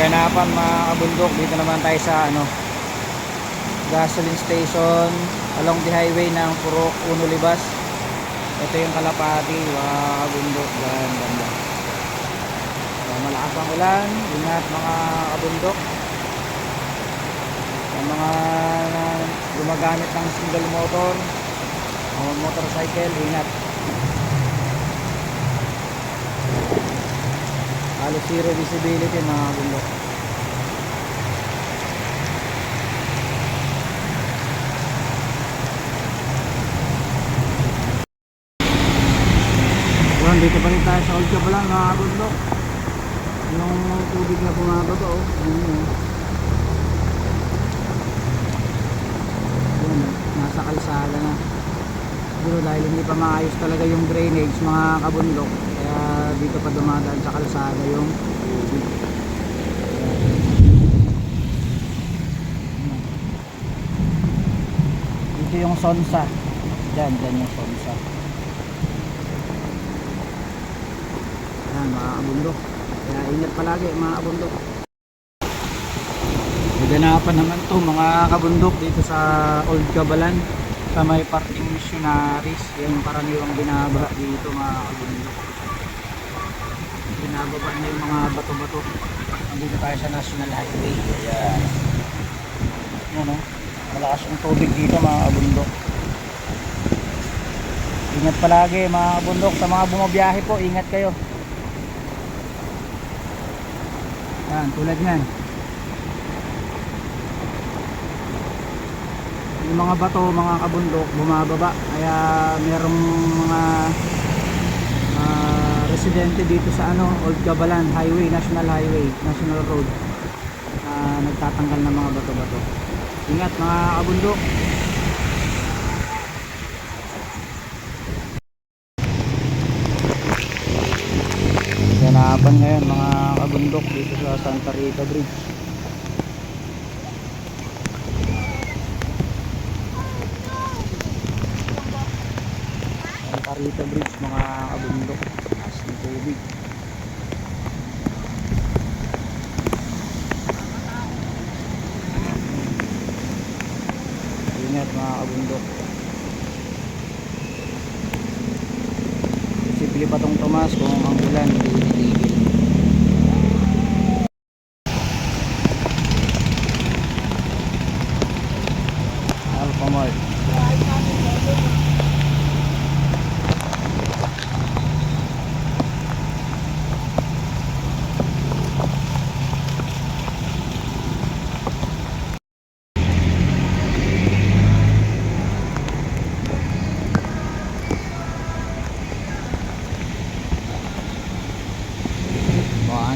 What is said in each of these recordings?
Kaganapan mga kabundok, dito naman tayo sa gasoline station along the highway ng Purok Uno Libas. Ito yung Kalapati mga kabundok, ganda. Malakas ang ulan, ingat mga kabundok. Yung mga gumagamit ng single motor o motorcycle, ingat. Halos zero visibility mga kabundok. Dito pa rin tayo sa Old Cabalan mga kabundok. Yung tubig na bumababa nasa kalsada na siguro dahil hindi pa maayos talaga yung drainage mga kabundok, kaya dito pa dumadaan sa kalsada yung tubig. Dito yung Sonsa, dyan yung Sonsa. Mga kabundok, kaya ingat palagi mga kabundok. Gaganapan naman to mga kabundok dito sa Old Cabalan sa may parking missionaries. Yan yung karaniwang binabaha dito mga kabundok. Binababa na yung mga bato-bato. Nandito tayo sa National Highway. Ayan. Yan malakas yung tubig dito mga kabundok. Ingat palagi mga kabundok. Sa mga bumabiyahe po, ingat kayo. Yan, tulad nyan. Yung mga bato, mga kabundok, bumababa. Kaya merong mga residente dito sa Old Cabalan Highway, National Highway, National Road, nagtatanggal ng mga bato-bato. Ingat mga kabundok. Ganapan ngayon mga kabundok dito sa Santa Rita Bridge. Santa Rita Bridge mga kabundok, taas ng tubig. Ingat mga kabundok. Posible pa tong tumas kung ang ulan titigil. Alphamart.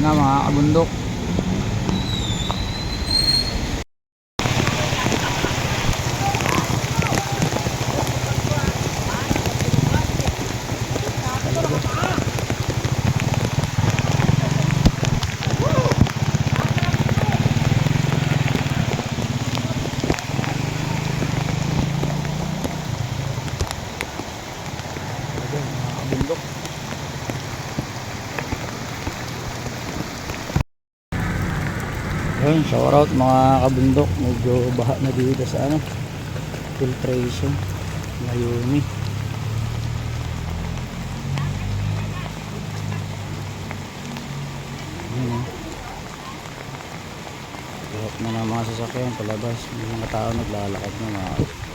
Mga kabundok. Yun, shout out mga kabundok. Medyo baha na dito sa filtration ngayon hirap na ng mga sasakyan palabas. May mga tao naglalakad na mga